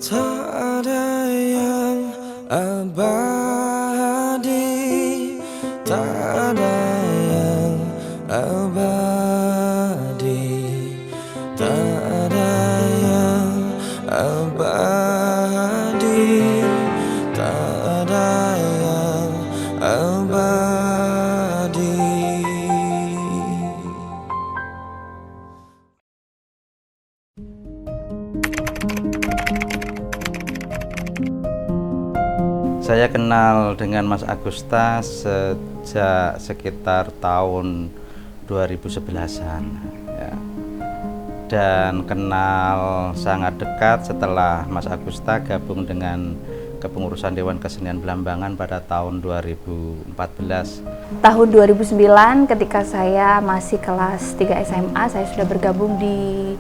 Tak ada yang abadi, tak ada yang abadi, tak ada yang abadi, tak ada yang abadi. Saya kenal dengan Mas Agusta sejak sekitar tahun 2011-an ya. Dan kenal sangat dekat setelah Mas Agusta gabung dengan Kepengurusan Dewan Kesenian Belambangan pada tahun 2014. Tahun 2009 ketika saya masih kelas 3 SMA, saya sudah bergabung di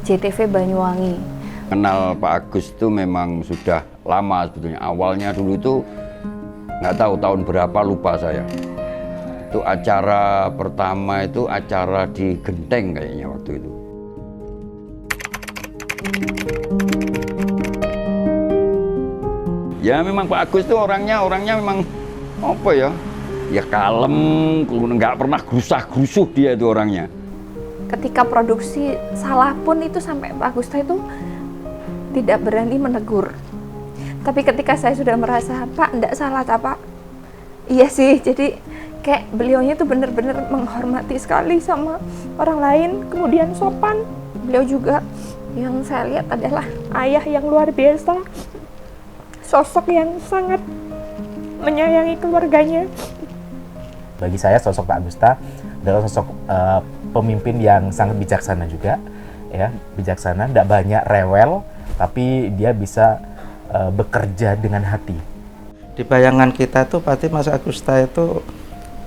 JTV Banyuwangi. Kenal Pak Agus itu memang sudah lama sebetulnya. Awalnya dulu itu nggak tahu tahun berapa, lupa saya. Itu acara pertama itu acara di Genteng kayaknya waktu itu. Ya memang Pak Agus itu orangnya memang apa ya? Ya kalem, nggak pernah gerusah-gerusuh dia itu orangnya. Ketika produksi salah pun itu sampai Pak Agusta itu tidak berani menegur. Tapi ketika saya sudah merasa, Pak, enggak salah, Pak. Iya sih, jadi kayak beliaunya itu benar-benar menghormati sekali sama orang lain, kemudian sopan. Beliau juga yang saya lihat adalah ayah yang luar biasa, sosok yang sangat menyayangi keluarganya. Bagi saya sosok Pak Agusta adalah sosok pemimpin yang sangat bijaksana juga, ya, bijaksana, tidak banyak rewel, tapi dia bisa bekerja dengan hati. Di bayangan kita tuh pasti Mas Agusta itu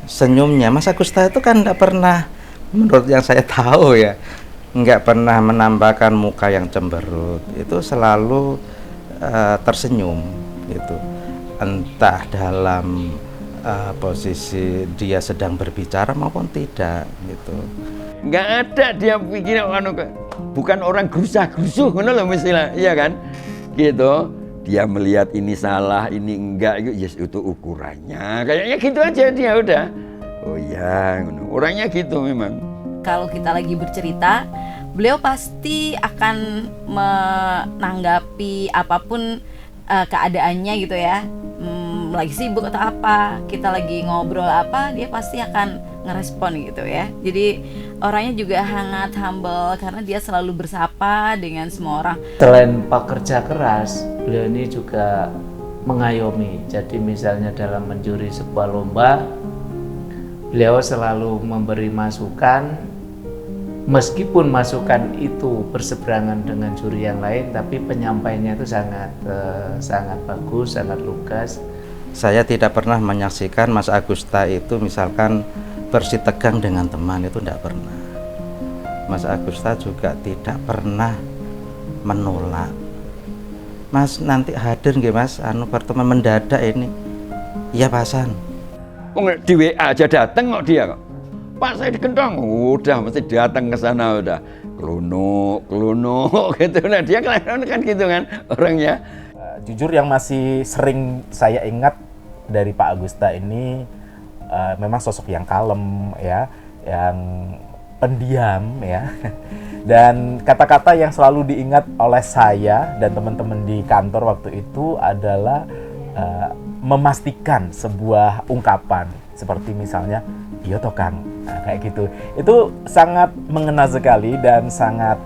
senyumnya. Mas Agusta itu kan tidak pernah, menurut yang saya tahu ya, nggak pernah menampakkan muka yang cemberut. Itu selalu tersenyum gitu. Entah dalam posisi dia sedang berbicara maupun tidak gitu. Nggak ada dia pikir bukan orang gerusah-gerusuh, ngono loh mestilah, iya kan? Gitu. Dia melihat ini salah, ini enggak, yes, itu ukurannya. Kayaknya gitu aja dia udah. Oh iya, orangnya gitu memang. Kalau kita lagi bercerita, beliau pasti akan menanggapi apapun keadaannya gitu ya. Lagi sibuk atau apa, kita lagi ngobrol apa, dia pasti akan ngerespon gitu ya. Jadi orangnya juga hangat, humble, karena dia selalu bersapa dengan semua orang. Selain pekerja keras, beliau ini juga mengayomi. Jadi misalnya dalam menjuri sebuah lomba, beliau selalu memberi masukan, meskipun masukan itu berseberangan dengan juri yang lain, tapi penyampaiannya itu sangat bagus, sangat lugas. Saya tidak pernah menyaksikan Mas Agusta itu misalkan bersitegang dengan teman, itu tidak pernah. Mas Agusta juga tidak pernah menolak. Mas nanti hadir nggih Mas, pertemuan mendadak ini. Iya Pak Hasan. Di WA aja datang kok dia kok. Pak, saya di Gentong, udah mesti datang ke sana udah. Keluno gitu. Nah dia kan gitu kan orangnya. Jujur yang masih sering saya ingat dari Pak Agusta ini memang sosok yang kalem ya, yang pendiam ya. Dan kata-kata yang selalu diingat oleh saya dan teman-teman di kantor waktu itu adalah memastikan sebuah ungkapan seperti misalnya iya toh Kang, nah, kayak gitu. Itu sangat mengena sekali dan sangat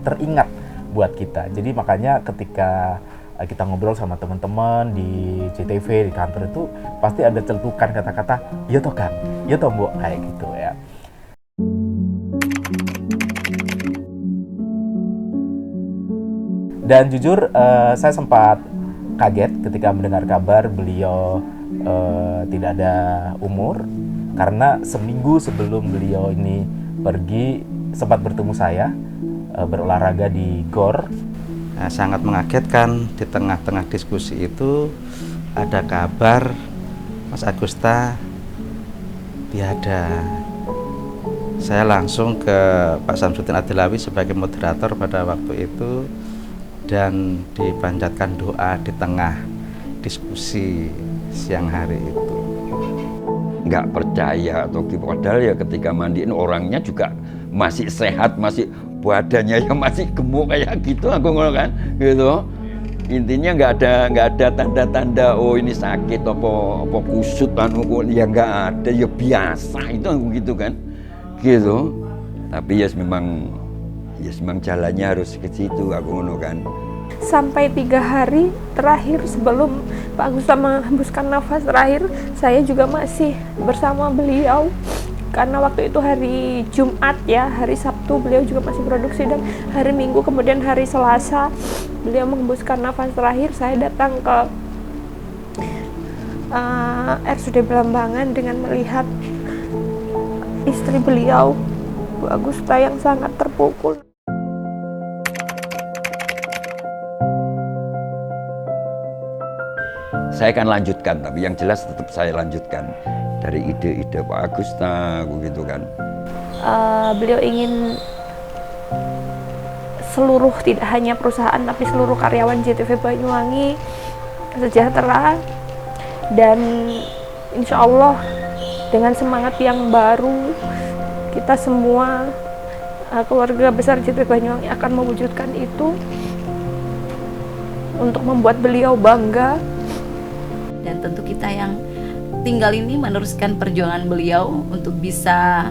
teringat buat kita. Jadi makanya ketika kita ngobrol sama teman-teman di JTV, di kantor itu pasti ada celutukan kata-kata iya toh Kang, iya toh Mbok, kayak gitu ya. Dan jujur saya sempat kaget ketika mendengar kabar beliau tidak ada umur, karena seminggu sebelum beliau ini pergi sempat bertemu saya berolahraga di GOR. Nah, sangat mengagetkan di tengah-tengah diskusi itu ada kabar Mas Agusta tiada. Saya langsung ke Pak Samsudin Adilawi sebagai moderator pada waktu itu dan dipanjatkan doa di tengah diskusi siang hari itu. Nggak percaya atau padahal ya ketika mandiin orangnya juga masih sehat, masih badannya ya masih gemuk kayak gitu, aku ngomong kan gitu. Intinya nggak ada tanda-tanda oh ini sakit apa kusut ya nggak ada, ya biasa itu aku gitu kan gitu. Tapi ya memang jalannya harus ke situ, aku ngono kan. Sampai 3 hari terakhir sebelum Pak Agusta menghembuskan nafas terakhir, saya juga masih bersama beliau. Karena waktu itu hari Jumat ya, hari Sabtu beliau juga masih produksi, dan hari Minggu kemudian hari Selasa beliau menghembuskan nafas terakhir. Saya datang ke RSUD Belambangan dengan melihat istri beliau, Bu Agusta, yang sangat terpukul. Saya akan lanjutkan, tapi yang jelas tetap saya lanjutkan dari ide-ide Pak Agusta, begitu kan. Beliau ingin seluruh, tidak hanya perusahaan tapi seluruh karyawan JTV Banyuwangi sejahtera, dan insya Allah dengan semangat yang baru kita semua keluarga besar JTV Banyuwangi akan mewujudkan itu untuk membuat beliau bangga. Dan tentu kita yang tinggal ini meneruskan perjuangan beliau untuk bisa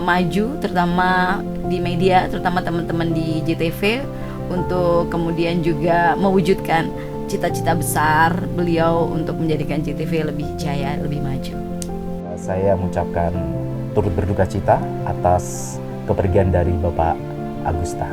maju, terutama di media, terutama teman-teman di JTV, untuk kemudian juga mewujudkan cita-cita besar beliau untuk menjadikan JTV lebih jaya, lebih maju. Saya mengucapkan turut berduka cita atas kepergian dari Bapak Agusta.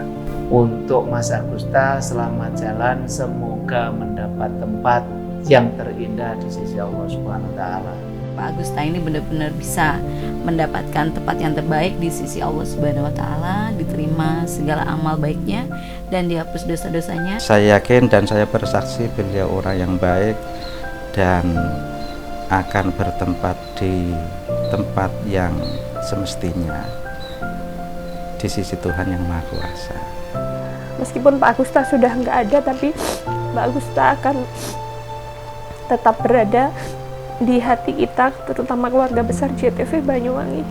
Untuk Mas Agusta, selamat jalan, semoga mendapat tempat yang terindah di sisi Allah Subhanahu wa Ta'ala. Pak Agusta ini benar-benar bisa mendapatkan tempat yang terbaik di sisi Allah Subhanahu wa Ta'ala, diterima segala amal baiknya dan dihapus dosa-dosanya. Saya yakin dan saya bersaksi beliau orang yang baik dan akan bertempat di tempat yang semestinya di sisi Tuhan Yang Maha Kuasa. Meskipun Pak Agusta sudah nggak ada, tapi Pak Agusta akan tetap berada di hati kita, terutama keluarga besar JTV Banyuwangi.